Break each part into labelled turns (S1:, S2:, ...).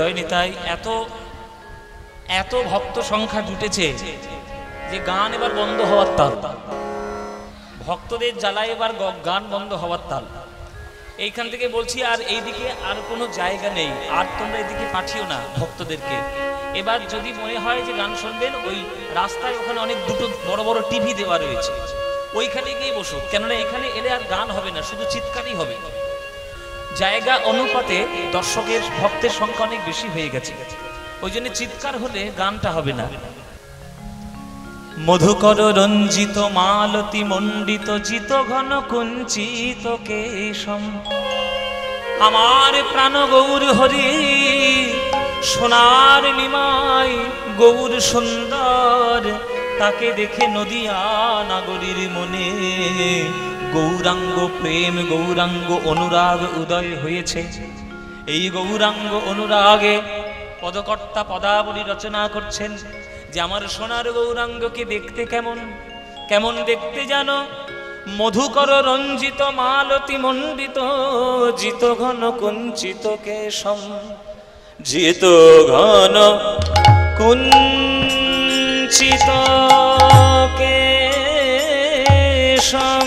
S1: জয়নিতাই এত এত ভক্ত সংখ্যা জুটেছে যে গান এবার বন্ধ হওয়ার তাল, ভক্তদের জ্বালায় এবার গান বন্ধ হওয়ার তাল। এইখান থেকে বলছি আর এইদিকে আর কোনো জায়গা নেই, আর তোমরা এদিকে পাঠিও না ভক্তদেরকে। এবার যদি মনে হয় যে গান শুনবেন, ওই রাস্তায় ওখানে অনেক দুটো বড় বড় টিভি দেওয়া রয়েছে, ওইখানে গিয়ে বসো, কেননা এখানে এলে আর গান হবে না, শুধু চিৎকারই হবে। জায়গা অনুপাতে দর্শকের ভক্তের সংখ্যা অনেক বেশি হয়ে গেছে, ওই জন্য চিৎকার হলে গানটা হবে না। মধুকর রঞ্জিত মালতি মণ্ডিত জিত ঘন কুঞ্চিত কেশম, আমার প্রাণ গৌর হরি সোনার নিমাই গৌর সুন্দর, তাকে দেখে নদিয়া নাগরীর মনে গৌরাঙ্গ প্রেম গৌরাঙ্গ অনুরাগ উদয় হয়েছে। এই গৌরাঙ্গ অনুরাগে পদকর্তা পদাবলী রচনা করছেন যে আমার সোনার গৌরাঙ্গকে দেখতে কেমন কেমন দেখতে জানো, মধুকর রঞ্জিত মালতি মণ্ডিত জিত ঘন কুঞ্চিত কেশম, জিত ঘন কুঞ্চিত কেশম,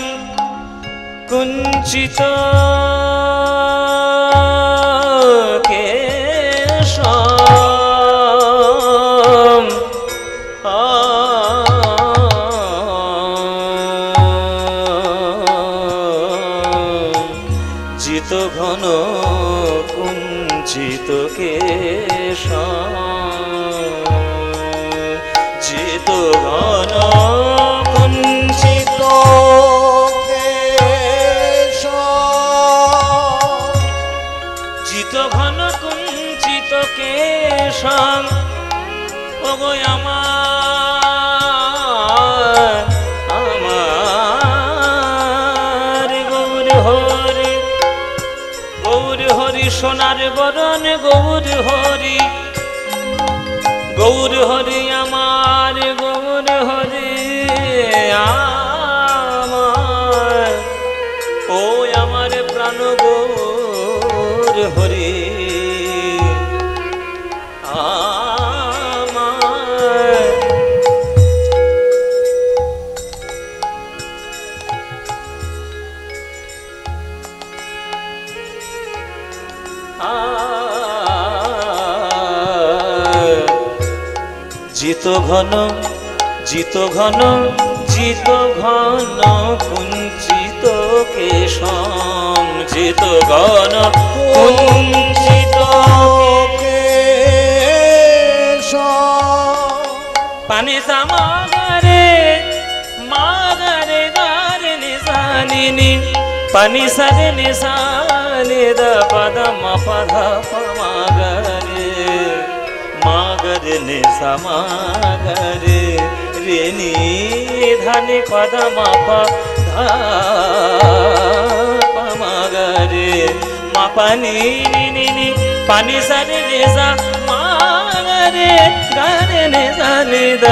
S1: কুঞ্চিত কেশম, জিত ঘন কুঞ্চিত কেশম, জিত ঘন কুঞ্চিত কেশম। ওগো আমার আমার গৌর হরি, গৌর হরি সোনার বরণ গৌর হরি, গৌর হরি আমার গৌর হরি আমার, ও আমার প্রাণ গৌর হরি জিত ঘন জিত ঘন জিত ঘন কুঞ্চিত কেশম, জিত ঘন কুঞ্চিত কেশম, পানি সামাগারে মাগারে গারে নিসানি পানি সারে নিসানি দ পদ মপধ পমাগারে মাগরে নে সমাগরে রে নি ধানি পদ মপ পমাগরে মাপানি নি নি পানি সারে নে সা মাগরে গারে নে সানি দ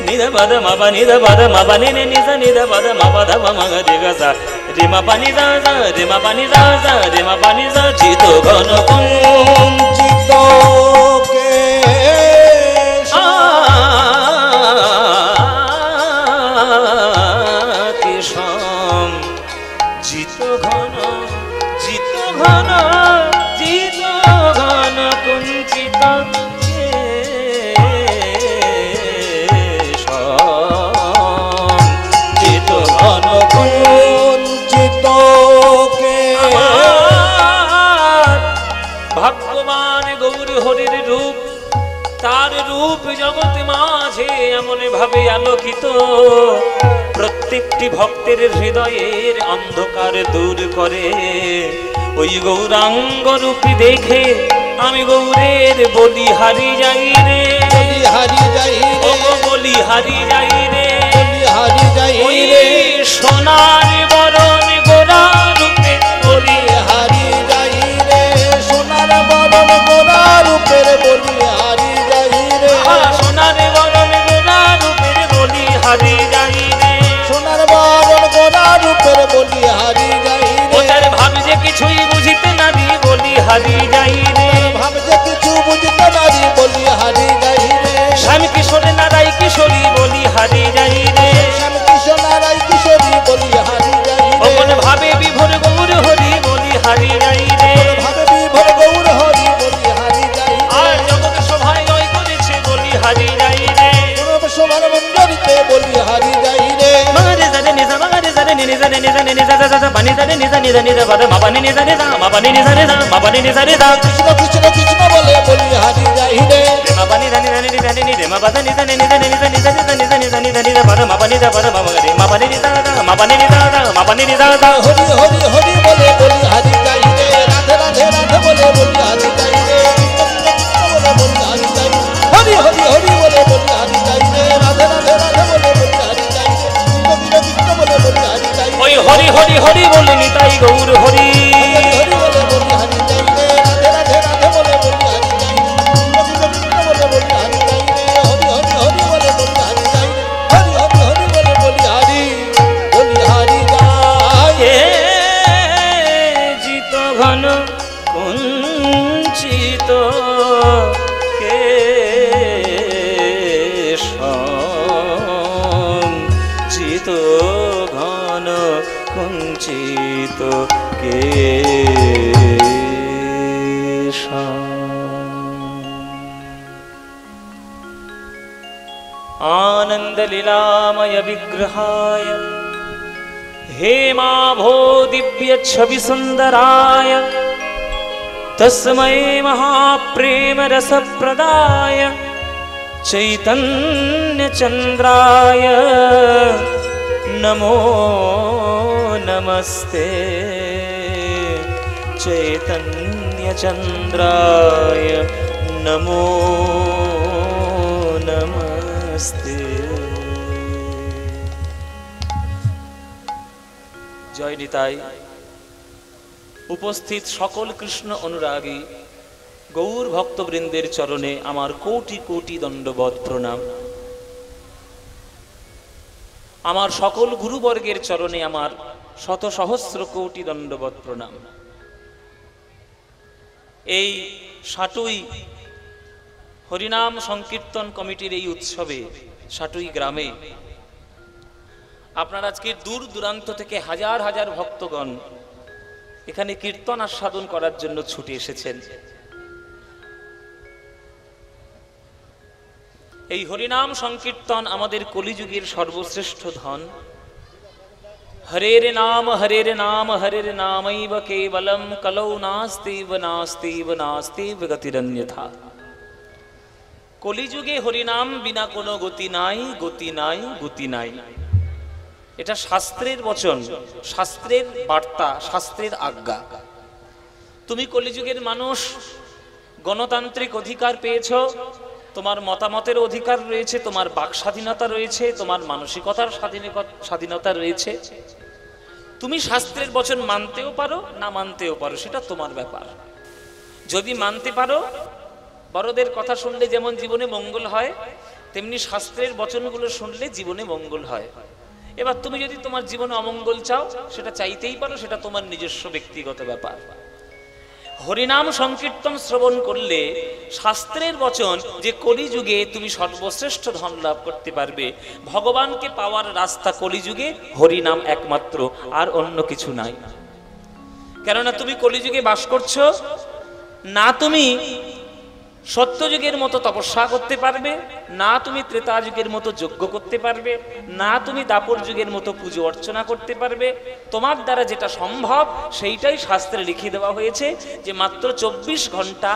S1: নিদ পদ মপ নিদ পদ মপ নি নি নি সা নিদ পদ মপ ধ মগরে গ সা রে মা পানি দা সা রে মা পানি দা সা রে মা পানি সা জিত ঘন কুঞ্চিত কেশম, জিত ঘন জিত ঘন জিত ঘন কুঞ্চিত কেশম, জিত ঘন কুঞ্চিত কেশম। ভগবান গৌর হরির রূপ, তার রূপ জগৎ মাঝে এমন ভাবে আলোকিত, প্রত্যেকটি ভক্তের হৃদয়ের অন্ধকার দূর করে। ওই গৌরাঙ্গ রূপী দেখে আমি গৌরের বলি হারি যাই রে, হারি যাই রে, বলি হারি যাই রে, হারি যাই রে, সোনার বরণ গোরা রূপে বলি হারি যাই রে, সোনার বরণ গোরা রূপের বলি হারি যাই রে, সোনার বরণ গোরা রূপের বলি হারি যাই রে, সোনার বরণ গোরা রূপের বলি হারি যাই রে, ওটার ভাব যে কিছুই বুঝিতে না দি বলি হারি যাই রে, ভাব যে কিছু বুঝ sa pani da ni da ni da ni da ba da ma pani ni da ni da ma pani ni da ni da ma pani ni da ni da
S2: Krishna Krishna Krishna বলে বলি হারি যাই রে
S1: ma pani da ni da ni da ni ni ma ba da ni da ni da ni da ni da ni da ni da ni da ni da ni da ba da ma pani da ba da ma ga re ma pani ni da ma pani ni da ma pani ni da
S2: Hari Hari Hari বলে বলি হারি যাই রে রাধে রাধে রাধে বলে বলি হারি যাই রে হরি হরি হরি বলে বলি হারি যাই রে রাধে রাধে রাধে বলে বলি হারি যাই রে কৃষ্ণ কৃষ্ণ বলে বলি হারি যাই রে
S1: ওই হরি হরি হরি বলে নিতাই গৌর হরি
S2: হরি বলে বলি হারি যাই রে রাধে রাধে রাধে বলে বলি হারি যাই রে কৃষ্ণ কৃষ্ণ বলে বলি হারি যাই রে হরি হরি হরি বলে বলি হারি যাই রে হরি হরি হরি বলে বলি হারি যাই
S1: এ জিত ঘন কুঞ্চিত চিত ঘন কুঞ্চিত आनंद लीलामय विग्रहाय हेमाभो दिव्य छवि सुंदराय तस्मै महाप्रेम रस प्रदाय चैतन्य चंद्राय नमो नमस्ते चैतन्य चंद्राय नमो नमस्ते। जय निताई। उपस्थित सकल कृष्ण अनुरागी गौर भक्तबृंदेर चरणे आमार कोटि कोटि दंडवत प्रणाम। आमार सकल गुरुवर्गेर चरणे आमार शत सहस्र कोटि दंडवत प्रणाम। এই সাটুই হরিনাম সংকীর্তন কমিটির এই উৎসবে সাটুই গ্রামে আপনারা আজকে দূর দূরান্ত থেকে হাজার হাজার ভক্তগণ এখানে কীর্তন আস্বাদন করার জন্য ছুটে এসেছেন। এই হরিনাম সংকীর্তন আমাদের কলিযুগের সর্বশ্রেষ্ঠ ধন। हरेर नाम हरेर नामैव केवलम कलौ नास्तिव नास्तिव नास्तिव गतिरन्यथा। कलिजुगे हरिनाम बिना कोनो गति नाई गति नाई गति नाई। এটা শাস্ত্রের বচন, শাস্ত্রের বার্তা, শাস্ত্রের আজ্ঞা। তুমি কলিযুগের মানুষ, গণতান্ত্রিক অধিকার পেয়েছো, তোমার মতামতের অধিকার রয়েছে, তোমার বাক স্বাধীনতা রয়েছে, তোমার মানসিকতার স্বাধীনতা রয়েছে। তুমি শাস্ত্রের বচন মানতেও পারো, না মানতেও পারো, সেটা তোমার ব্যাপার। যদি মানতে পারো, বড়দের কথা শুনলে যেমন জীবনে মঙ্গল হয়, তেমনি শাস্ত্রের বচনগুলো শুনলে জীবনে মঙ্গল হয়। এবার তুমি যদি তোমার জীবনে অমঙ্গল চাও, সেটা চাইতেই পারো, সেটা তোমার নিজস্ব ব্যক্তিগত ব্যাপার। হরিনাম সংকীর্তন শ্রবণ করলে শাস্ত্রের বচন যে কলিযুগে তুমি সর্বশ্রেষ্ঠ ধন লাভ করতে পারবে, ভগবানকে পাওয়ার রাস্তা কলিযুগে হরিনাম একমাত্র, আর অন্য কিছু নাই। কেননা তুমি কলিযুগে বাস করছো না, তুমি সত্যযুগের মতো তপস্যা করতে পারবে না, তুমি ত্রেতা যুগের মতো যজ্ঞ করতে পারবে না, তুমি দাপর যুগের মতো পুজো অর্চনা করতে পারবে। তোমার দ্বারা যেটা সম্ভব সেইটাই শাস্ত্রে লিখে দেওয়া হয়েছে যে মাত্র 24 ঘন্টা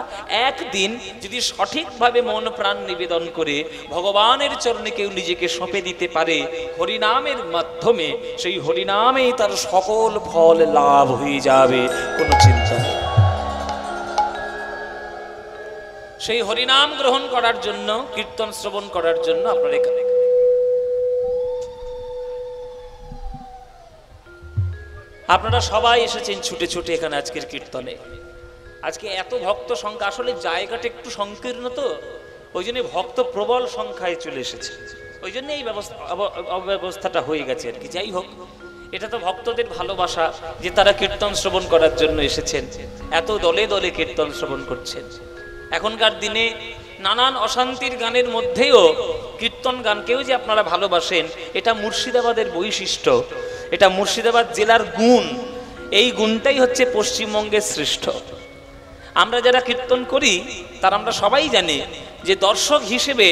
S1: একদিন যদি সঠিকভাবে মন প্রাণ নিবেদন করে ভগবানের চরণে কেউ নিজেকে সঁপে দিতে পারে হরিনামের মাধ্যমে, সেই হরিনামেই তার সকল ফল লাভ হয়ে যাবে, কোনো চিন্তা নেই। সেই হরিনাম গ্রহণ করার জন্য, কীর্তন শ্রবণ করার জন্য আপনারা এখানে আপনারা সবাই এসেছেন ছুটে ছুটে এখানে আজকের কীর্তনে। আজকে এত ভক্ত সংখ্যা, আসলে জায়গাটা একটু সংকীর্ণ, তো ওই জন্য ভক্ত প্রবল সংখ্যায় চলে এসেছে, ওই জন্য এই অব্যবস্থাটা হয়ে গেছে আর কি। যাই হোক, এটা তো ভক্তদের ভালোবাসা যে তারা কীর্তন শ্রবণ করার জন্য এসেছেন, এত দলে দলে কীর্তন শ্রবণ করছেন। এখনকার দিনে নানান অশান্তির গানের মধ্যেও কীর্তন গানকেও যে আপনারা ভালোবাসেন, এটা মুর্শিদাবাদের বৈশিষ্ট্য, এটা মুর্শিদাবাদ জেলার গুণ। এই গুণটাই হচ্ছে পশ্চিমবঙ্গের শ্রেষ্ঠ। আমরা যারা কীর্তন করি তারা আমরা সবাই জানি যে দর্শক হিসেবে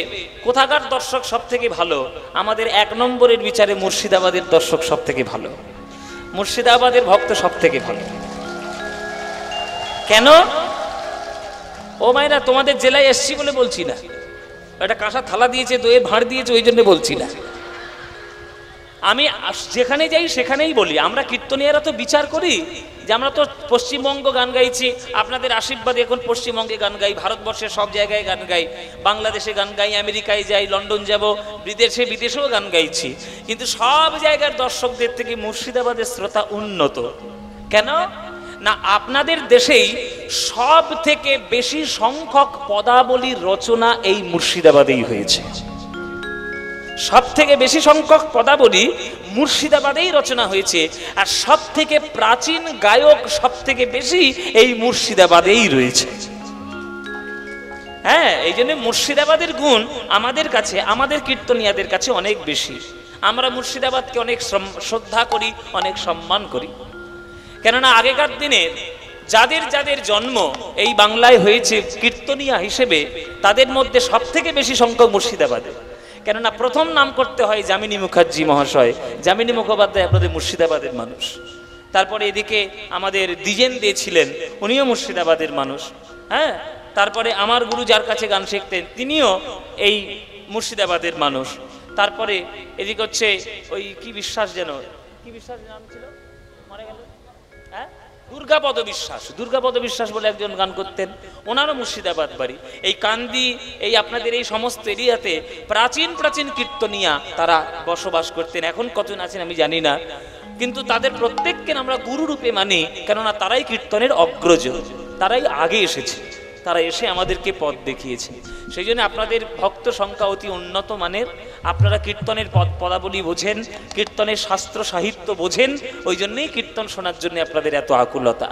S1: কোথাকার দর্শক সব থেকে ভালো। আমাদের 1 নম্বরের বিচারে মুর্শিদাবাদের দর্শক সব থেকে ভালো। মুর্শিদাবাদের ভক্ত সব থেকে ভালো। কেন? ও মায়েরা, তোমাদের জেলায় এসছি বলে বলছি না, একটা কাঁসা থালা দিয়েছে, দইয়ের ভাঁড় দিয়েছে, ওই জন্য বলছি না। আমি যেখানে যাই সেখানেই বলি, আমরা কীর্তনীয়রা তো বিচার করি যে আমরা তো পশ্চিমবঙ্গ গান গাইছি, আপনাদের আশীর্বাদে এখন পশ্চিমবঙ্গে গান গাই, ভারতবর্ষের সব জায়গায় গান গাই, বাংলাদেশে গান গাই, আমেরিকায় যাই, লন্ডন যাব, বিদেশেও গান গাইছি। কিন্তু সব জায়গার দর্শকদের থেকে মুর্শিদাবাদের শ্রোতা উন্নত। কেন না, আপনাদের দেশেই সব থেকে বেশি সংখ্যক পদাবলীর রচনা এই মুর্শিদাবাদেই হয়েছে। সব থেকে বেশি সংখ্যক পদাবলী মুর্শিদাবাদেই রচনা হয়েছে, আর সব থেকে প্রাচীন গায়ক সব থেকে বেশি এই মুর্শিদাবাদেই রয়েছে। হ্যাঁ, এই জন্য মুর্শিদাবাদের গুণ আমাদের কাছে, আমাদের কীর্তনিয়াদের কাছে অনেক বেশি। আমরা মুর্শিদাবাদকে অনেক শ্রদ্ধা করি, অনেক সম্মান করি। কেননা আগেকার দিনের যাদের যাদের জন্ম এই বাংলায় হয়েছে কীর্তনিয়া হিসেবে, তাদের মধ্যে সব থেকে বেশি সংখ্যক মুর্শিদাবাদে। কেননা প্রথম নাম করতে হয় যামিনী মুখার্জি মহাশয়, যামিনী মুখোপাধ্যায় আপনাদের মুর্শিদাবাদের মানুষ। তারপরে এদিকে আমাদের দ্বিজেন দে ছিলেন, উনিও মুর্শিদাবাদের মানুষ। হ্যাঁ, তারপরে আমার গুরু যার কাছে গান শিখতেন তিনিও এই মুর্শিদাবাদের মানুষ। তারপরে এদিকে হচ্ছে ওই কি বিশ্বাস যেন, কি বিশ্বাস নাম ছিল, মারা গেল, হ্যাঁ, দুর্গাপদ বিশ্বাস বলে একজন গান করতেন, ওনারও মুর্শিদাবাদ বাড়ি। এই কান্দি, এই আপনাদের এই সমস্ত এরিয়াতে প্রাচীন প্রাচীন কীর্তনিয়া তারা বসবাস করতেন। এখন কতজন আছেন আমি জানি না, কিন্তু তাদের প্রত্যেককে আমরা গুরু রূপে মানি, কেননা তারাই কীর্তনের অগ্রজ, তারাই আগে এসেছে, তারা এসে আমাদেরকে পথ দেখিয়েছে। সেই জন্য আপনাদের ভক্ত সংখ্যা অতি উন্নত মানের, আপনারা কীর্তনের পদাবলী বোঝেন, কীর্তনের শাস্ত্র সাহিত্য বোঝেন, ওই জন্যই কীর্তন শোনার জন্য আপনাদের এত আকুলতা।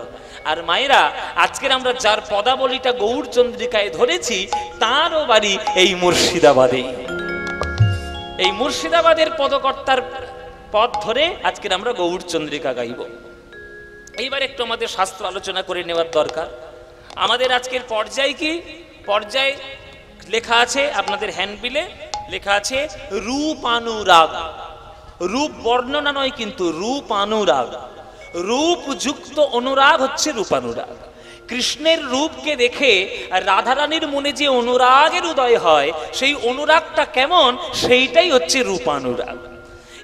S1: আর মায়েরা, আজকের আমরা যার পদাবলীটা গৌরচন্দ্রিকায় ধরেছি তারও বাড়ি এই মুর্শিদাবাদেই। এই মুর্শিদাবাদের পদকর্তার পথ ধরে আজকের আমরা গৌরচন্দ্রিকা গাইব। এইবার একটু আমাদের শাস্ত্র আলোচনা করে নেওয়ার দরকার। আমাদের আজকের পর্যায় কি? পর্যায় লেখা আছে আপনাদের হ্যান্ডবিলে, লেখা আছে রূপানুরাগ। রূপ বর্ণনা নয় কিন্তু, রূপানুরাগ। রূপযুক্ত অনুরাগ হচ্ছে রূপানুরাগ। কৃষ্ণের রূপকে দেখে রাধারানীর মনে যে অনুরাগের উদয় হয়, সেই অনুরাগটা কেমন, সেইটাই হচ্ছে রূপানুরাগ।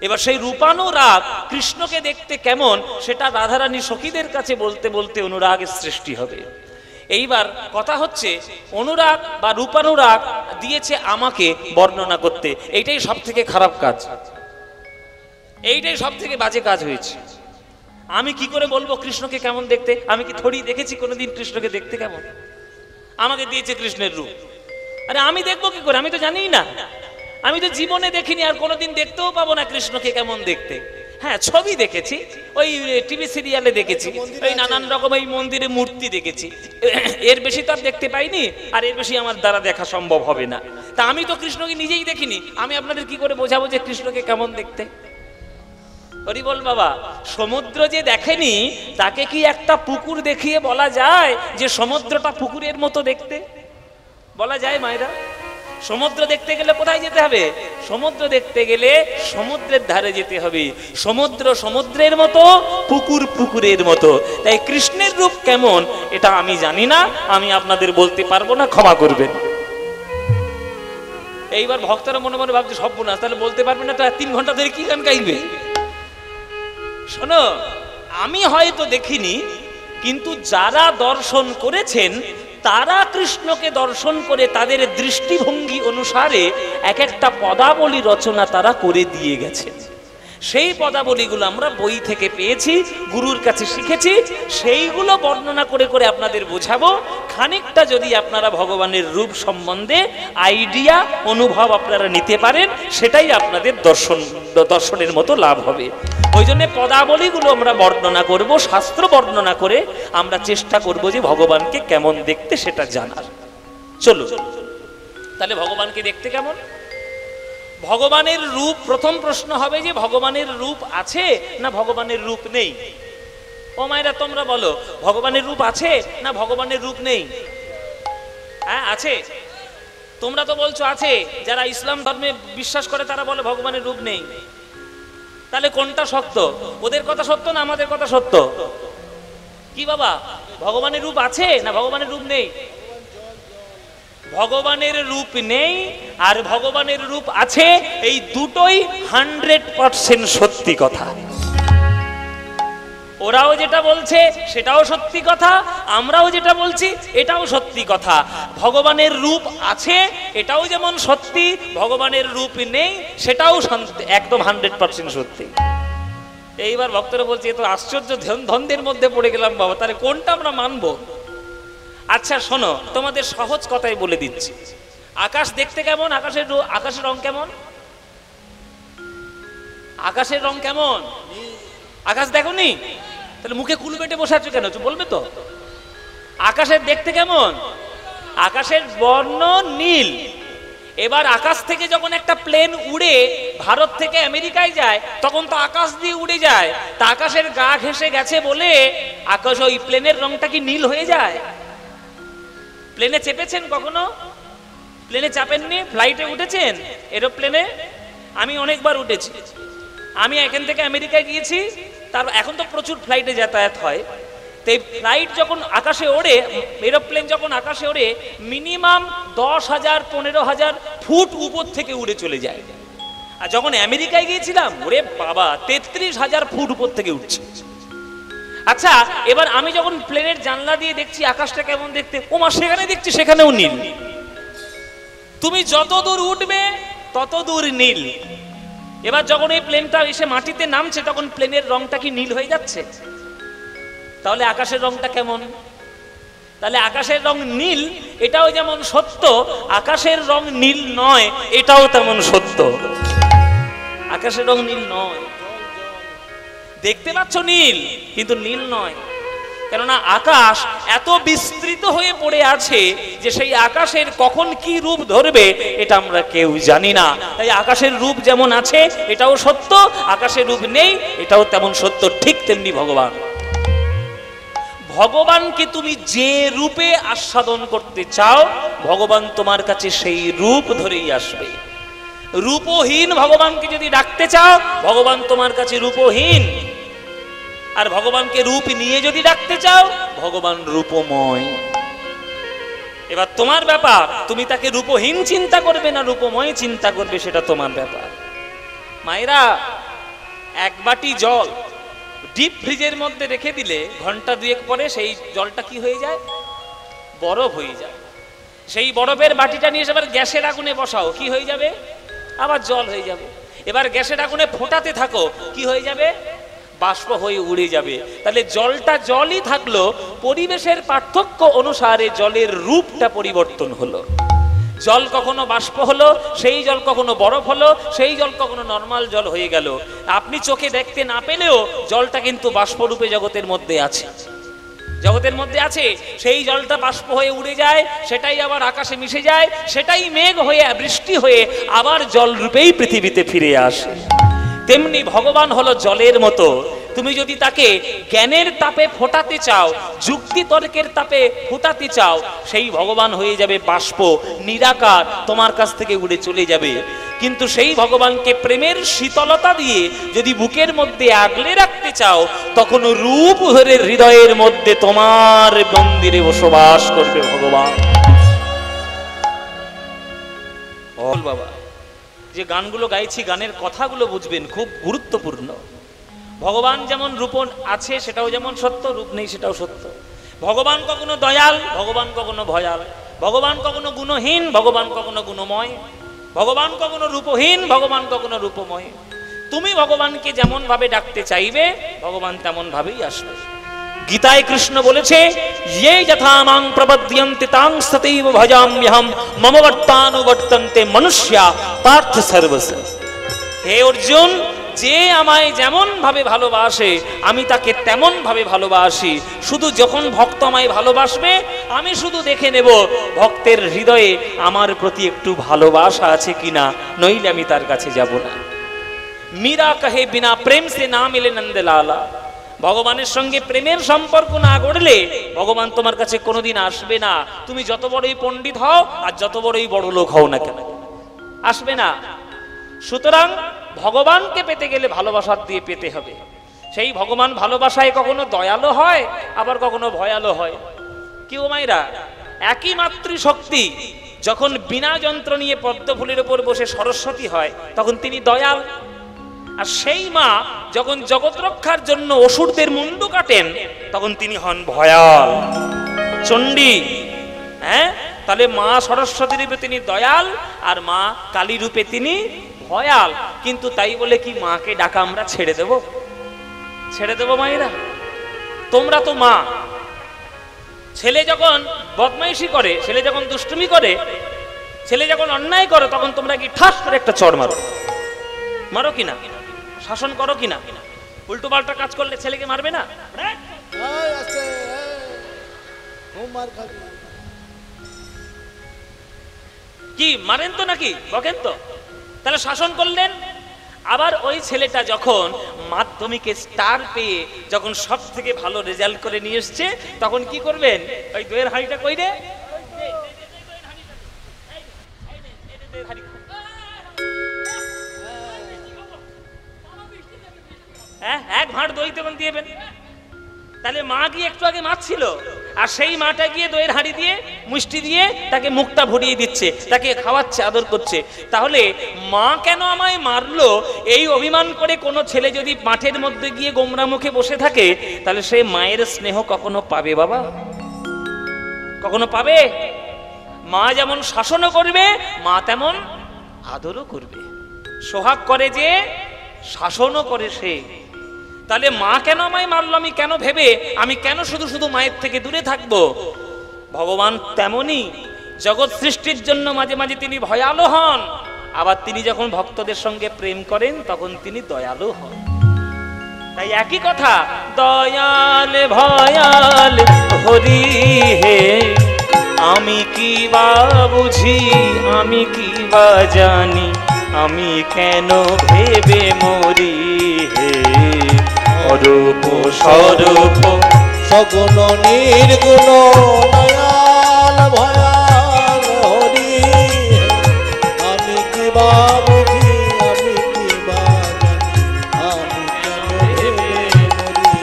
S1: এবার সেই রূপানুরাগ কৃষ্ণকে দেখতে কেমন, সেটা রাধারানী সখীদের কাছে বলতে বলতে অনুরাগের সৃষ্টি হবে। এইবার কথা হচ্ছে, অনুরাগ বা রূপানুরাগ দিয়েছে আমাকে বর্ণনা করতে, এইটাই সব থেকে খারাপ কাজ, এইটাই সব থেকে বাজে কাজ হয়েছে। আমি কি করে বলবো কৃষ্ণকে কেমন দেখতে? আমি কি থোড়ি দেখেছি কোনোদিন কৃষ্ণকে দেখতে কেমন? আমাকে দিয়েছে কৃষ্ণের রূপ, আরে আমি দেখবো কি করে? আমি তো জানিই না, আমি তো জীবনে দেখিনি, আর কোনোদিন দেখতেও পাবো না কৃষ্ণকে কেমন দেখতে। হ্যাঁ, ছবি দেখেছি, ওই টিভি সিরিয়ালে দেখেছি, ওই নানান রকম এই মন্দিরে মূর্তি দেখেছি, এর বেশি তো আর দেখতে পাইনি, আর এর বেশি আমার দ্বারা দেখা সম্ভব হবে না। তা আমি তো কৃষ্ণকে নিজেই দেখিনি, আমি আপনাদের কি করে বোঝাবো যে কৃষ্ণকে কেমন দেখতে? হরি বল বাবা। সমুদ্র যে দেখেনি, তাকে কি একটা পুকুর দেখিয়ে বলা যায় যে সমুদ্রটা পুকুরের মতো দেখতে? বলা যায় মায়েরা? সমুদ্র দেখতে গেলে কোথায় যেতে হবে? সমুদ্র দেখতে গেলে সমুদ্রের ধারে যেতে হবে। সমুদ্র সমুদ্রের মতো, পুকুর পুকুরের মতো। তাই কৃষ্ণের রূপ কেমন এটা আমি জানি না, আমি আপনাদের বলতে পারবো না, ক্ষমা করবেন। এইবার ভক্তরা মনে মনে ভাবছে সর্বনাশ, তাহলে বলতে পারবে না তো 3 ঘন্টা ধরে কি গান গাইবে? শোনো, আমি হয়তো দেখিনি, কিন্তু যারা দর্শন করেছেন তারা কৃষ্ণকে দর্শন করে তাদের দৃষ্টিভঙ্গি অনুসারে এক একটা পদাবলী রচনা তারা করে দিয়ে গেছেন। সেই পদাবলীগুলো আমরা বই থেকে পেয়েছি, গুরুর কাছে শিখেছি, সেইগুলো বর্ণনা করে করে আপনাদের বোঝাবো। খানিকটা যদি আপনারা ভগবানের রূপ সম্বন্ধে আইডিয়া, অনুভব আপনারা নিতে পারেন, সেটাই আপনাদের দর্শনের মতো লাভ হবে। ওই জন্য পদাবলীগুলো আমরা বর্ণনা করব, শাস্ত্র বর্ণনা করে আমরা চেষ্টা করব যে ভগবানকে কেমন দেখতে সেটা জানার। চলো তাহলে ভগবানকে দেখতে কেমন? ভগবানের রূপ, প্রথম প্রশ্ন হবে যে ভগবানের রূপ আছে না ভগবানের রূপ নেই? ও মায়েরা তোমরা বলো, ভগবানের রূপ আছে না ভগবানের রূপ নেই? হ্যাঁ আছে, তোমরা তো বলছো আছে। যারা ইসলাম ধর্মে বিশ্বাস করে তারা বলে ভগবানের রূপ নেই। তাহলে কোনটা সত্য? ওদের কথা সত্য না আমাদের কথা সত্য? কি বাবা, ভগবানের রূপ আছে না ভগবানের রূপ নেই? ভগবানের রূপ নেই আর ভগবানের রূপ আছে, এই দুটোই 100% সত্যি কথা। ওরাও যেটা বলছে সেটাও সত্যি কথা, আমরাও যেটা বলছি এটাও সত্যি কথা। ভগবানের রূপ আছে এটাও যেমন সত্যি, ভগবানের রূপ নেই সেটাও একদম 100% সত্যি। এইবার ভক্তরা বলছে এ তো আশ্চর্য দ্বন্দ্বের মধ্যে পড়ে গেলাম বাবা, তাহলে কোনটা আমরা মানবো? আচ্ছা শোনো, তোমাদের সহজ কথাই বলে দিচ্ছি। আকাশ দেখতে কেমন? আকাশের রং কেমন? আকাশের রং কেমন? আকাশ দেখোনি? তাহলে মুখে কুলু বেটে বসে আছো কেন? বলবে তো। আকাশের দেখতে কেমন? আকাশের বর্ণ নীল। এবার আকাশ থেকে যখন একটা প্লেন উড়ে ভারত থেকে আমেরিকায় যায়, তখন তো আকাশ দিয়ে উড়ে যায়, তা আকাশের গা ঘেঁষে গেছে বলে আকাশ ওই প্লেনের রংটা কি নীল হয়ে যায়? প্লেনে চেপেছেন কখনো? প্লেনে চাপেননি? ফ্লাইটে উঠেছেন? এরোপ্লেনে? আমি অনেকবার উঠেছি। আমি এখান থেকে আমেরিকায় গিয়েছি, তার এখন তো প্রচুর ফ্লাইটে যাতায়াত হয়। তো এই ফ্লাইট যখন আকাশে ওড়ে, এরোপ্লেন যখন আকাশে ওড়ে, মিনিমাম 10,000 15,000 ফুট উপর থেকে উড়ে চলে যায়। আর যখন আমেরিকায় গিয়েছিলাম, ওরে বাবা 33,000 ফুট উপর থেকে উঠছে। আচ্ছা, এবার আমি যখন প্লেনের জানলা দিয়ে দেখছি আকাশটা কেমন দেখতে, ওমা সেখানে দেখছি সেখানেও নীল। তুমি যত দূর উঠবে তত দূর নীল। এবার যখন এই প্লেনটা এসে মাটিতে নামছে, তখন প্লেনের রংটা কি নীল হয়ে যাচ্ছে? তাহলে আকাশের রংটা কেমন? তাহলে আকাশের রং নীল এটাও যেমন সত্য, আকাশের রং নীল নয় এটাও তেমন সত্য। আকাশের রং নীল নয়, দেখতে পাচ্ছ নীল, কিন্তু নীল নয়। কেননা আকাশ এত বিস্তৃত হয়ে পড়ে আছে যে সেই আকাশের কখন কি রূপ ধরবে এটা আমরা কেউ জানি না। তাই আকাশের রূপ যেমন আছে এটাও সত্য, আকাশের রূপ নেই এটাও তেমন সত্য। ঠিক তেমনি ভগবান, ভগবানকে তুমি যে রূপে আস্বাদন করতে চাও, ভগবান তোমার কাছে সেই রূপ ধরেই আসবে। রূপহীন ভগবানকে যদি ডাকতে চাও, ভগবান তোমার কাছে রূপহীন। আর ভগবানকে রূপ নিয়ে যদি ডাকতে চাও, ভগবান রূপময়। এবার তোমার ব্যাপার, তুমি তাকে রূপহীন চিন্তা করবে না রূপময় চিন্তা করবে, সেটা তোমার ব্যাপার। মায়েরা, এক বাটি জল ডিপ ফ্রিজের মধ্যে রেখে দিলে ঘন্টা দুয়েক পরে সেই জলটা কি হয়ে যায়? বরফ হয়ে যায়। সেই বরফের বাটিটা নিয়ে এসে আবার গ্যাসের আগুনে বসাও, কি হয়ে যাবে? আবার জল হয়ে যাবে। এবার গ্যাসের আগুনে ফোটাতে থাকো, কি হয়ে যাবে? বাষ্প হয়ে উড়ে যাবে। তাহলে জলটা জলই থাকলো, পরিবেশের পার্থক্য অনুসারে জলের রূপটা পরিবর্তন হলো। জল কখনো বাষ্প হলো, সেই জল কখনো বরফ হলো, সেই জল কখনো নর্মাল জল হয়ে গেল। আপনি চোখে দেখতে না পেলেও জলটা কিন্তু বাষ্পরূপে জগতের মধ্যে আছে, জগতের মধ্যে আছে। সেই জলটা বাষ্প হয়ে উড়ে যায়, সেটাই আবার আকাশে মিশে যায়, সেটাই মেঘ হয়ে বৃষ্টি হয়ে আবার জল রূপেই পৃথিবীতে ফিরে আসে। তেমনি ভগবান হলো জলের মতো। তুমি যদি তাকে জ্ঞানের তাপে ফোটাতে চাও, যুক্তি তর্কের তাপে ফোটাতে চাও, সেই ভগবান হয়ে যাবে বাষ্প, নিরাকার, তোমার কাছ থেকে উড়ে চলে যাবে। কিন্তু সেই ভগবানকে প্রেমের শীতলতা দিয়ে যদি বুকের মধ্যে আগলে রাখতে চাও, তখন রূপ ধরে হৃদয়ের মধ্যে তোমার মন্দিরে বসবাস করবে ভগবান। বল বাবা, যে গানগুলো গাইছি গানের কথাগুলো বুঝবেন, খুব গুরুত্বপূর্ণ। ভগবান যেমন রূপ আছে সেটাও যেমন সত্য, রূপ নেই সেটাও সত্য। ভগবান কখনো দয়াল, ভগবান কখনো ভয়াল। ভগবান কখনো গুণহীন, ভগবান কখনো গুণময়। ভগবান কখনো রূপহীন, ভগবান কখনো রূপময়। তুমি ভগবানকে যেমন ভাবে ডাকতে চাইবে, ভগবান তেমন ভাবেই আসবে। গীতায় কৃষ্ণ বলেছে, ये यथा मां प्रपद्यन्ते तां सतैव भजाम्यहं मम वर्तानुवर्तन्ते मनुष्या पार्थ सर्वस्य। হে অর্জুন, যে আমায় যেমন ভাবে ভালোবাসে আমি তাকে তেমন ভাবে ভালোবাসি। শুধু যখন ভক্ত আমায় ভালোবাসবে, আমি শুধু দেখে নেব ভক্তের হৃদয়ে আমার প্রতি একটু ভালোবাসা আছে কিনা, নইলে আমি তার কাছে যাব না। মীরা কহে বিনা প্রেম সে না মিলে নন্দলালা। ভগবানের সঙ্গে প্রেমের সম্পর্ক না গড়লে ভগবান তোমার কাছে কোনোদিন আসবে না। তুমি যত বড়ই পণ্ডিত হও আর যত বড়ই বড় লোক হও না কেন, আসবে না। সুতরাং ভগবানকে পেতে গেলে ভালোবাসার দিয়ে পেতে হবে। সেই ভগবান ভালোবাসায় কখনো দয়ালু হয়, আবার কখনো ভয়ালু হয়। কি ও মায়েরা, একই মাতৃশক্তি যখন বিনা যন্ত্র নিয়ে পদ্ম ফুলের উপর বসে সরস্বতী হয়, তখন তিনি দয়াল। আর সেই মা যখন জগৎ রক্ষার জন্য অসুরদের মুন্ডু কাটেন, তখন তিনি হন ভয়াল, চণ্ডী। হ্যাঁ, তাহলে মা সরস্বতী রূপে তিনি দয়াল, আর মা কালী রূপে তিনি ভয়াল। কিন্তু তাই বলে কি মাকে ডাকা আমরা ছেড়ে দেব? ছেড়ে দেব মায়েরা? তোমরা তো মা। ছেলে যখন বদমাইশি করে, ছেলে যখন দুষ্টুমি করে, ছেলে যখন অন্যায় করে, তখন তোমরা কি ঠাস করে একটা চড় মারো? মারো কিনা? শাসন করো কিনা? উল্টো পাল্টা কাজ করলে ছেলেকে মারবে না? কি মারেন তো নাকি বকেন তো? তাহলে শাসন করলেন। আবার ওই ছেলেটা যখন মাধ্যমিকে স্টার পেয়ে যখন সব থেকে ভালো রেজাল্ট করে নিয়ে এসছে, তখন কি করবেন? ওই দইয়ের হাঁড়িটা কই রে, এক ভাঁড় দই তখন দিয়েবেন। তাহলে মা গিয়ে একটু আগে মারছিল, আর সেই মাটা গিয়ে দইয়ের হাঁড়ি দিয়ে মিষ্টি দিয়ে তাকে মুখটা ভরিয়ে দিচ্ছে, তাকে খাওয়াচ্ছে, আদর করছে। তাহলে মা কেন আমায় মারলো এই অভিমান করে কোনো ছেলে যদি মাঠের মধ্যে গিয়ে গোমরা মুখে বসে থাকে, তাহলে সে মায়ের স্নেহ কখনো পাবে বাবা? কখনো পাবে? মা যেমন শাসনও করবে, মা তেমন আদরও করবে। সোহাগ করে যে, শাসনও করে সে। তাহলে মা কেন আমায় মারলো আমি কেন ভেবে আমি কেন শুধু শুধু মায়ের থেকে দূরে থাকবো? ভগবান তেমনি জগৎ সৃষ্টির জন্য মাঝে মাঝে তিনি ভয়ালু হন, আবার তিনি যখন ভক্তদের সঙ্গে প্রেম করেন তখন তিনি দয়ালু হন। তাই একই কথা, দয়াল ভয়াল হরি হে, আমি কি বা বুঝি, আমি কি বা জানি, আমি কেন ভেবে মরি হে। অরূপ স্বরূপ
S2: সগুণ নির্গুণ দয়াল ভয়াল হরি, আমি কি বা বুঝি, আমি কি বা জানি, আমি কেন ভেবে মরি।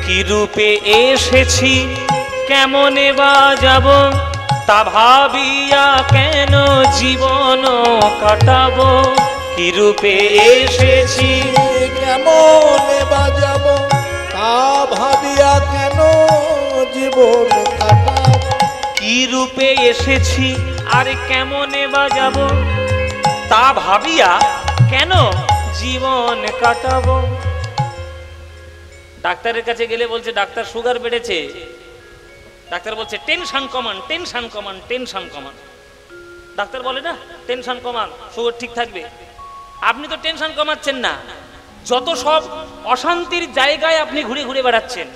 S1: কি রূপে এসেছি, কেমনে বা যাব, তা ভাবিয়া কেন জীবন কাটাবো। কি রূপে এসেছি,
S2: কেমনে বাজাব, তা ভাবিয়া কেন জীবন কাটাব।
S1: কি রূপে এসেছি আর কেমনে বাজাব, তা ভাবিয়া কেন জীবন কাটাবো। ডাক্তারের কাছে গেলে বলছে ডাক্তার সুগার বেড়েছে, ডাক্তার বলছে টেনশন কমান, টেনশন কমান, টেনশন কমান। ডাক্তার বলে না টেনশন কমান, সুগার ঠিক থাকবে। আপনি তো টেনশন কমাচ্ছেন না, যত সব অশান্তির জায়গায় আপনি ঘুরে ঘুরে বেড়াচ্ছেন।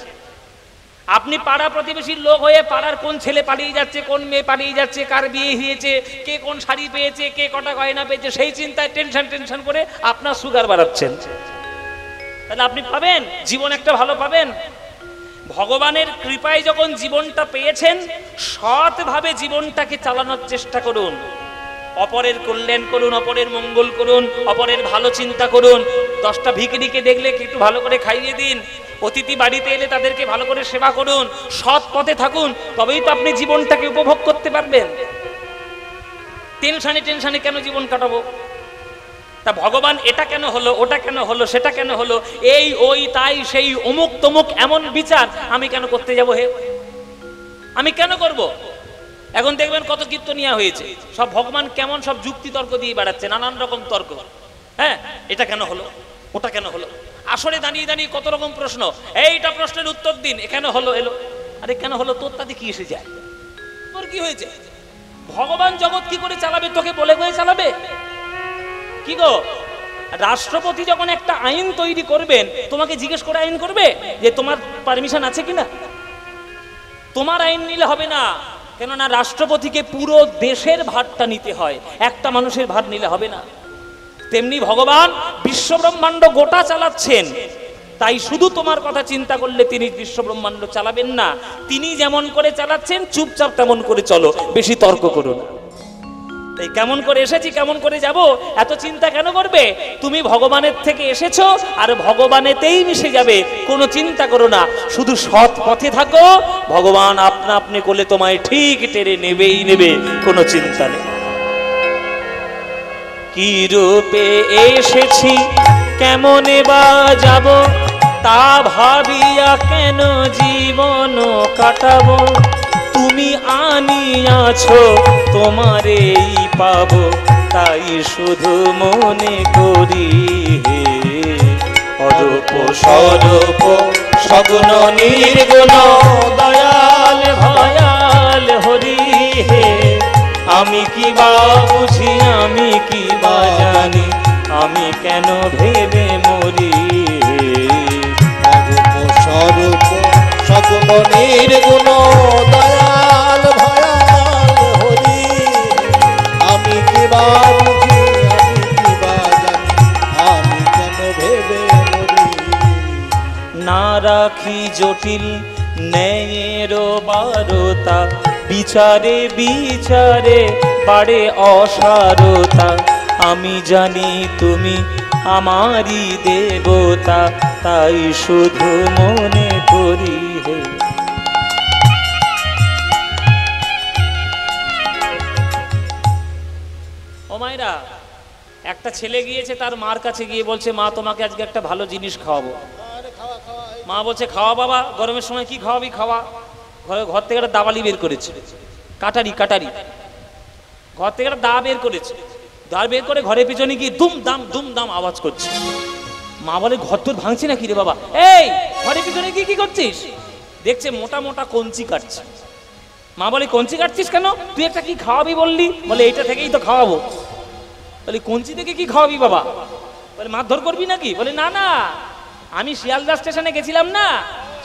S1: আপনি পাড়া প্রতিবেশীর লোক হয়ে পাড়ার কোন ছেলে পালিয়ে যাচ্ছে, কোন মেয়ে পালিয়ে যাচ্ছে, কার বিয়ে হয়েছে, কে কোন শাড়ি পেয়েছে, কে কটা গয়না পেয়েছে, সেই চিন্তায় টেনশন টেনশন করে আপনার সুগার বাড়াচ্ছেন। তাহলে আপনি পাবেন জীবন একটা ভালো পাবেন? ভগবানের কৃপায় যখন জীবনটা পেয়েছেন, সৎভাবে জীবনটাকে চালানোর চেষ্টা করুন। অপরের কল্যাণ করুন, অপরের মঙ্গল করুন, অপরের ভালো চিন্তা করুন। 10টা ভিখিরিকে দেখলে একটু ভালো করে খাইয়ে দিন, অতিথি বাড়িতে এলে তাদেরকে ভালো করে সেবা করুন, সৎ পথে থাকুন, তবেই তো আপনি জীবনটাকে উপভোগ করতে পারবেন। টেনশনে টেনশনে কেন জীবন কাটাবো? তা ভগবান এটা কেন হলো, ওটা কেন হলো, সেটা কেন হলো, এই ওই তাই সেই অমুক তমুক এমন বিচার আমি কেন করতে যাব? হে, আমি কেন করব? এখন দেখবেন কত কীর্তনিয়া হয়েছে, সব ভগবান কেমন সব যুক্তি তর্ক দিয়ে বেড়াচ্ছে, নানান রকম তর্ক। হ্যাঁ, এটা কেন হলো, ওটা কেন হলো, আসলে দাঁড়িয়ে দাঁড়িয়ে কত রকম প্রশ্ন, এইটা প্রশ্নের উত্তর দিন, এ কেন হলো, এলো। আরে কেন হলো, তোর তাতে কি এসে যায়? তোর কি হয়েছে? ভগবান জগৎ কি করে চালাবে? তোকে বলে বলে চালাবে? কি গো, রাষ্ট্রপতি যখন একটা আইন তৈরি করবেন, তোমাকে জিজ্ঞেস করে আইন করবে যে তোমার পারমিশন আছে কিনা? তোমার আইন নিলে হবে না, কেননা রাষ্ট্রপতিকে পুরো দেশের ভারটা নিতে হয়, একটা মানুষের ভার নিলে হবে না। তেমনি ভগবান বিশ্ব ব্রহ্মাণ্ড গোটা চালাচ্ছেন, তাই শুধু তোমার কথা চিন্তা করলে তিনি বিশ্ব ব্রহ্মাণ্ড চালাবেন না। তিনি যেমন করে চালাচ্ছেন চুপচাপ তেমন করে চলো, বেশি তর্ক করো না। তাই কেমন করে এসেছি কেমন করে যাব এত চিন্তা কেন করবে? তুমি ভগবানের থেকে এসেছো আর ভগবানেতেই মিশে যাবে, কোনো চিন্তা করো না, শুধু সৎ পথে থাকো, ভগবান আপনা আপনি কোলে তোমায় ঠিক টেনে নেবেই নেবে, কোনো চিন্তা নেই। কি রূপে এসেছি কেমনে বা যাব, তা ভাবিয়া কেন জীবন কাটাবো, তুমি আনিয়াছো তোমারেই পাবো, তাই শুধু মনে করি হে অরূপ স্বরূপ সগুণ নির্গুণ দয়াল ভয়াল হরি হে, আমি কি বা বুঝি আমি কি বা জানি, আমি কেন ভেবে মরি হে
S2: অরূপ স্বরূপ সগুণ নির্গুণ দয়াল ভয়াল হরি, আমি কি বা বুঝি আমি কি বা জানি, আমি কেন ভেবে মরি।
S1: না রাখি জটিল ন্যায়ের বারতা, বিচারে বিচারে বাড়ে অসারতা, আমি জানি তুমি আমারই দেবতা, তাই শুধু মনে করি হে। ও মায়েরা, একটা ছেলে গিয়েছে তার মার কাছে গিয়ে বলছে, মা তোমাকে আজকে একটা ভালো জিনিস খাওয়াবো। মা বলছে, খাওয়া বাবা, গরমের সময় কি খাওয়াবি, খাওয়া। ঘর থেকে একটা দাবালি বের করেছে, কাটারি কাটারি, ঘর থেকে একটা দা বের করেছে, দা বের করে ঘরের পিছনে গিয়ে দুম দাম আওয়াজ করছে। মা বলে, ঘর তোর ভাঙছে নাকি রে বাবা? এই ঘরের পিছনে গিয়ে কি করছিস? দেখছে মোটা মোটা কঞ্চি কাটছে। মা বলে, কঞ্চি কাটছিস কেন? তুই একটা কি খাওয়াবি বললি? বলে, এইটা থেকেই তো খাওয়াবো। বলে, কঞ্চি থেকে কি খাওয়াবি বাবা? বলে, মারধর করবি নাকি? বলে, না না, আমি শিয়ালদা স্টেশনে গেছিলাম না,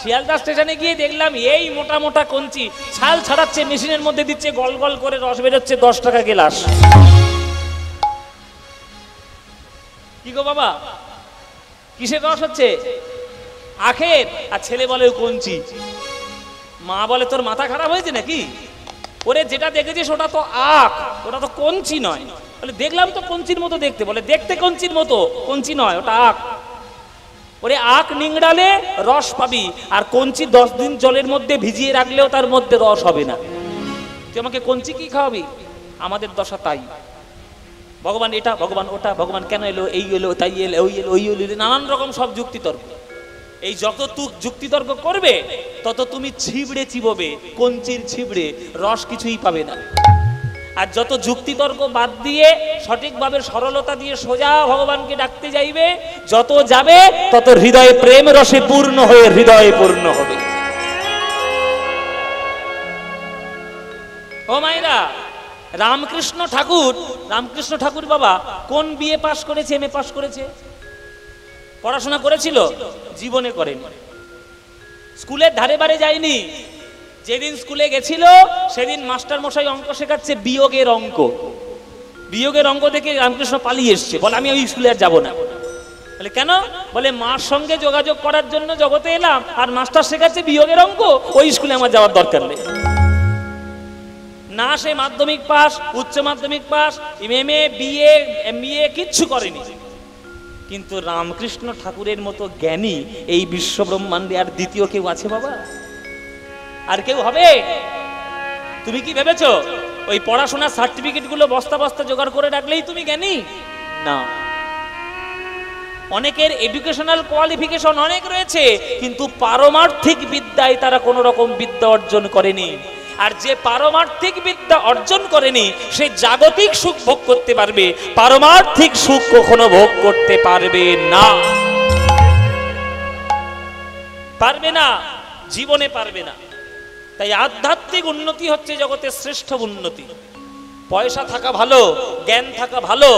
S1: শিয়ালদা স্টেশনে গিয়ে দেখলাম এই মোটা মোটা কঞ্চি ছাল ছাড়াচ্ছে, মেশিনের মধ্যে দিচ্ছে, গল গল করে রস বেরোচ্ছে, 10 টাকা গেলাস। কি গো বাবা, কিসের রস হচ্ছে? আখের। আর ছেলে বলে, কঞ্চি। মা বলে, তোর মাথা খারাপ হয়েছে নাকি? ওরে যেটা দেখেছিস ওটা তো আখ, ওটা তো কঞ্চি নয়। বলে, দেখলাম তো কঞ্চির মতো দেখতে। বলে, দেখতে কঞ্চির মতো, কঞ্চি নয়, ওটা আখ। ওরে আখ নিংড়ালে রস পাবি, আর কঞ্চি 10 দিন জলের মধ্যে ভিজিয়ে রাখলেও তার মধ্যে রস হবে না। তুই আমাকে কঞ্চি কি খাওয়াবি? আমাদের দশা তাই। ভগবান এটা, ভগবান ওটা, ভগবান কেন এলো, এই এলো, তাই এলো, ওই এলো, ওই এলো, নানান রকম সব যুক্তিতর্ক। এই যত যুক্তিতর্ক করবে তত তুমি ছিবড়ে চিববে, কঞ্চির ছিবড়ে, রস কিছুই পাবে না। আর যত যুক্তিতর্ক বাদ দিয়ে সঠিকভাবে সরলতা দিয়ে সোজা ভগবানকে ডাকতে যাইবে, যত যাবে তত হৃদয়ে প্রেম রসে পূর্ণ হয়ে হৃদয়ে পূর্ণ হবে। ও মায়েরা, রামকৃষ্ণ ঠাকুর বাবা কোন বিএ পাস করেছে, এমএ পাস করেছে? পড়াশোনা করেছিল? জীবনে করেনি। স্কুলের ধারে বারে যায়নি। যেদিন স্কুলে গেছিল সেদিন মাস্টার মশাই অঙ্ক শেখাচ্ছে, বিয়োগের অঙ্ক। বিয়োগের অঙ্ক দেখে রামকৃষ্ণ পালিয়ে এসছে, বলে, আমি ওই স্কুলে আর যাবো না। বলে, কেন? বলে, মার সঙ্গে যোগাযোগ করার জন্য জগতে এলাম, আর মাস্টার শেখাচ্ছে বিয়োগের অঙ্ক, ওই স্কুলে আমার যাওয়ার দরকার নেই। না সে মাধ্যমিক পাস, উচ্চ মাধ্যমিক পাস, এমএ, বিএ, এমবিএ কিচ্ছু করেনি। কিন্তু রামকৃষ্ণ ঠাকুরের মতো জ্ঞানী এই বিশ্ব ব্রহ্মাণ্ডে আর দ্বিতীয় কেউ আছে বাবা? আর কেউ হবে? তুমি কি ভেবেছো ওই পড়াশোনার সার্টিফিকেট গুলো বস্তা বস্তা জোগাড় করে রাখলেই তুমি জ্ঞানী? না। অনেকের এডুকেশনাল কোয়ালিফিকেশন অনেক রয়েছে, কিন্তু পারমার্থিক বিদ্যায় তারা কোনো রকম বিদ্যা অর্জন করেনি। আর যে পারমার্থিক বিদ্যা অর্জন করেনি সে জাগতিক সুখ ভোগ করতে পারবে, পারমার্থিক সুখ কখনো ভোগ করতে পারবে না, পারবে না, জীবনে পারবে না। তাই আধ্যাত্মিক উন্নতি হচ্ছে জগতের শ্রেষ্ঠ উন্নতি। পয়সা থাকা ভালো, জ্ঞান থাকা ভালো,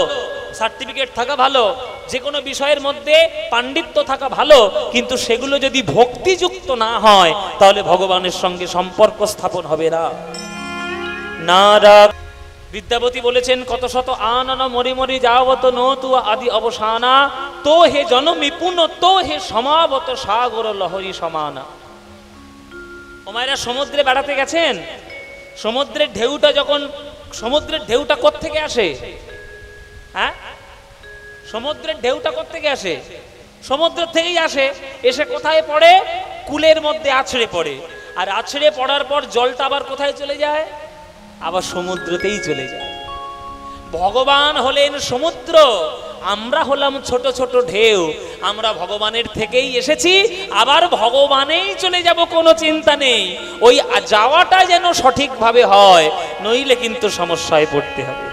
S1: সার্টিফিকেট থাকা ভালো, যে কোনো বিষয়ের মধ্যে পাণ্ডিত্য থাকা ভালো, কিন্তু সেগুলো যদি ভক্তিযুক্ত না হয় তাহলে ভগবানের সঙ্গে সম্পর্ক স্থাপন হবে না। নারায়ণ বিদ্যাপতি বলেছেন, কত শত আনন মরি মরি যাবত নতু আদি অবসানা, তো হে জনমি পুন তো হে সমাবত সাগর লহরী সমানা। ও মায়েরা, সমুদ্রে বেড়াতে গেছেন, সমুদ্রের ঢেউটা যখন সমুদ্রের ঢেউটা কোত্থেকে আসে? হ্যাঁ, সমুদ্রের ঢেউটা কোত্থেকে আসে? সমুদ্র থেকেই আসে। এসে কোথায় পড়ে? কুলের মধ্যে আছড়ে পড়ে। আর আছড়ে পড়ার পর জলটা আবার কোথায় চলে যায়? আবার সমুদ্রতেই চলে যায়। ভগবান হলেন সমুদ্র, আমরা হলাম ছোট ছোট ঢেউ। আমরা ভগবানের থেকেই এসেছি, আবার ভগবানেই চলে যাব, কোনো চিন্তা নেই। ওই যাওয়াটা যেন সঠিকভাবে হয়, নইলে কিন্তু সমস্যায় পড়তে হবে।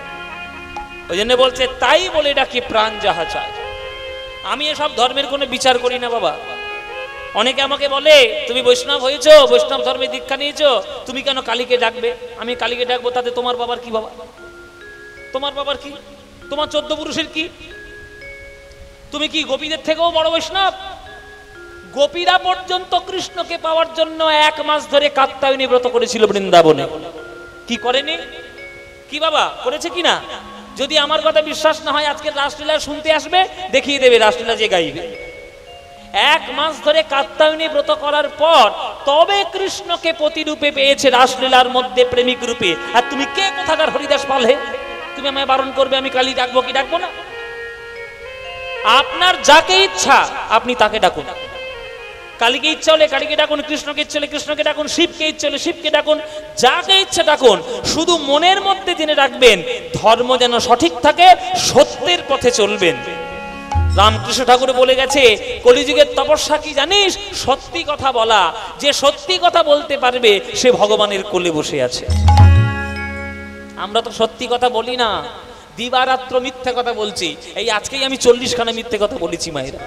S1: ওই জন্য বলছে, তাই বলে ডাকি প্রাণ যাহা চায়। আমি এসব ধর্মের কোনো বিচার করি না বাবা। অনেকে আমাকে বলে, তুমি বৈষ্ণব হয়েছো, বৈষ্ণব ধর্মে দীক্ষা নিয়েছো, তুমি কেন কালীকে ডাকবে? আমি কালীকে ডাকবো, তাতে তোমার বাবার কি বাবা? তোমার বাবার কি? তোমার 14 পুরুষের কি? তুমি কি গোপীদের থেকেও বড় বৈষ্ণব? গোপীরা পর্যন্ত কৃষ্ণকে পাওয়ার জন্য 1 মাস ধরে কাত্যায়নী ব্রত করেছিল বৃন্দাবনে। কি করেনি? কি বাবা করেছে কিনা? যদি আমার কথা বিশ্বাস না হয়, আজকে রাসলীলা শুনতে আসবে, দেখিয়ে দেবে রাসলীলা যে গাইবে। 1 মাস ধরে কাত্যায়নী ব্রত করার পর তবে কৃষ্ণকে প্রতিরূপে পেয়েছে রাসলীলার মধ্যে, প্রেমিক রূপে। আর তুমি কে কোথাকার হরিদাস পাল হে? তুমি আমায় বারণ করবে আমি কালী ডাকবো কি ডাকবো না? আপনার যাকে ইচ্ছা আপনি তাকে ডাকুন। কালীকে ইচ্ছা হলে কালীকে ডাকুন, কৃষ্ণকে ইচ্ছা হলে কৃষ্ণকে ডাকুন, শিবকে ইচ্ছা হলে শিবকে ডাকুন, যাকে ইচ্ছা ডাকুন। শুধু মনের মধ্যে জেনে রাখবেন, ধর্ম যেন সঠিক থাকে, সত্যের পথে চলবেন। রামকৃষ্ণ ঠাকুর বলে গেছে, কলিযুগের তপস্যা কি জানিস? সত্যি কথা বলা। যে সত্যি কথা বলতে পারবে সে ভগবানের কোলে বসে আছে। আমরা তো সত্যি কথা বলি না, দিবারাত্র মিথ্যে কথা বলছি। এই আজকেই আমি 40 খানা মিথ্যে কথা বলেছি মায়েরা।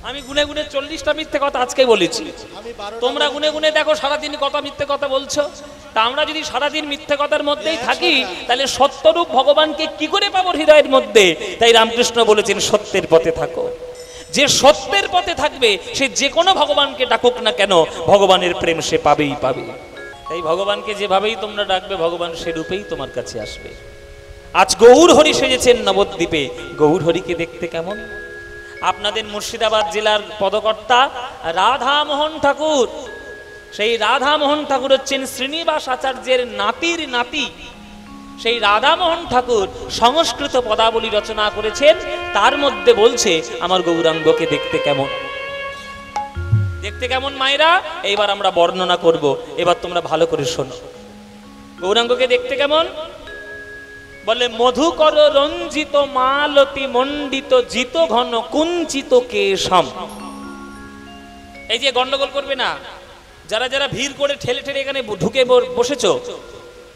S1: আমি গুনে গুনে 40টা মিথ্যে কথা আজকে বলেছি। তোমরা গুনে গুনে দেখো সারাদিন কত মিথ্যে কথা বলছো। তা আমরা যদি সারাদিন মিথ্যে কথার মধ্যেই থাকি, তাহলে সত্যরূপ ভগবানকে কি করে পাবো হৃদয়ের মধ্যে? তাই রামকৃষ্ণ বলেছেন, সত্যের পথে থাকো। যে সত্যের পথে থাকবে সে যে কোনো ভগবানকে ডাকুক না কেন, ভগবানের প্রেম সে পাবেই পাবে। তাই ভগবানকে যেভাবেই তোমরা ডাকবে, ভগবান সে রূপেই তোমার কাছে আসবে। আজ গৌর হরি সেজেছেন নবদ্বীপে। গৌর হরিকে দেখতে কেমন? আপনাদের মুর্শিদাবাদ জেলার পদকর্তা রাধামোহন ঠাকুর, সেই রাধামোহন ঠাকুর হচ্ছেন শ্রীনিবাস আচার্যের নাতির নাতি। সেই রাধামোহন ঠাকুর সংস্কৃত পদাবলী রচনা করেছেন, তার মধ্যে বলছে আমার গৌরাঙ্গকে দেখতে কেমন। দেখতে কেমন মায়েরা? এইবার আমরা বর্ণনা করব, এবার তোমরা ভালো করে শোনো। গৌরাঙ্গকে দেখতে কেমন? বলে, মধুকর রঞ্জিত মালতী মণ্ডিত জিত ঘন কুঞ্চিত কেশম। এই যে গন্ডগোল করবে না, যারা যারা ভিড় করে ঠেলে ঠেলে এখানে ঢুকে বসেছো,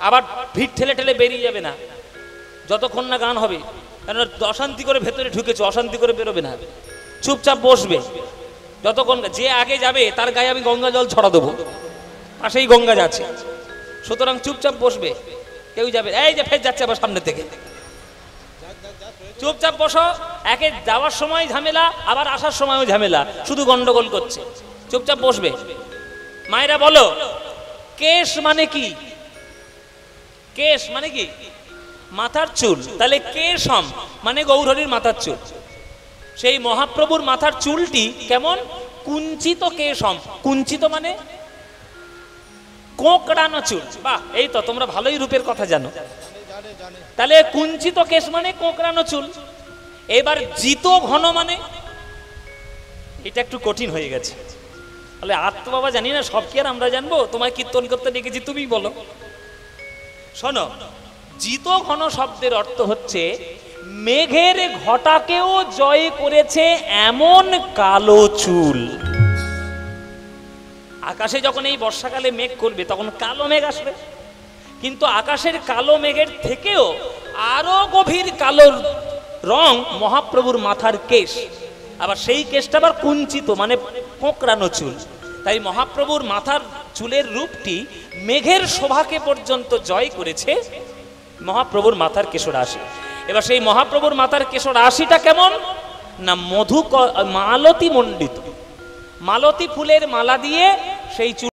S1: আবার ভিড় ঠেলে ঠেলে বেরিয়ে যাবে না যতক্ষণ না গান হবে। কারণ অশান্তি করে ভেতরে ঢুকেছো, অশান্তি করে বেরোবে না, চুপচাপ বসবে যতক্ষণ। যে আগে যাবে তার গায়ে আমি গঙ্গা জল ছড়া দেবো, পাশেই গঙ্গা যাচ্ছে, সুতরাং চুপচাপ বসবে, কেউ যাবে। এই যে ফের যাচ্ছে আবার সামনে থেকে, চুপচাপ বসো। একে যাওয়ার সময় ঝামেলা, আবার আসার সময়ও ঝামেলা, শুধু গন্ডগোল করছে। চুপচাপ বসবে। মায়েরা বলো, কেশ মানে কি? কেশ মানে কি? মাথার চুল। তাহলে কেশম মানে গৌরহরির মাথার চুল। সেই মহাপ্রভুর মাথার চুলটি কেমন? কুঞ্চিত কেশম। কুঞ্চিত মানে কোঁকড়ানো চুল। বাহ, এই তো তোমরা ভালোই রূপের কথা জানো। তাহলে কুঞ্চিত কেশ মানে কোঁকড়ানো চুল। এবার জিত ঘন মানে, এটা একটু কঠিন হয়ে গেছে। তাহলে আর তো বাবা জানি না, সব কি আর আমরা জানবো? তোমায় কীর্তন করতে ডেকেছি, তুমি বলো। শোনো, জিত ঘন শব্দের অর্থ হচ্ছে মেঘের ঘটাকেও জয় করেছে এমন কালো চুল। আকাশে যখন এই বর্ষাকালে মেঘ করবে তখন কালো মেঘ আসবে, কিন্তু আকাশের কালো মেঘের থেকেও আরো গভীর কালো রং মহাপ্রভুর মাথার কেশ। আবার সেই কেশটা আবার কুঞ্চিত মানে কোঁকড়ানো চুল। তাই মহাপ্রভুর মাথার চুলের রূপটি মেঘের শোভাকে পর্যন্ত জয় করেছে মহাপ্রভুর মাথার কেশরাশি। এবার সেই মহাপ্রভুর মাথার কেশরাশিটা কেমন না? মালতী মণ্ডিত, মালতী ফুলের মালা দিয়ে সেই চুল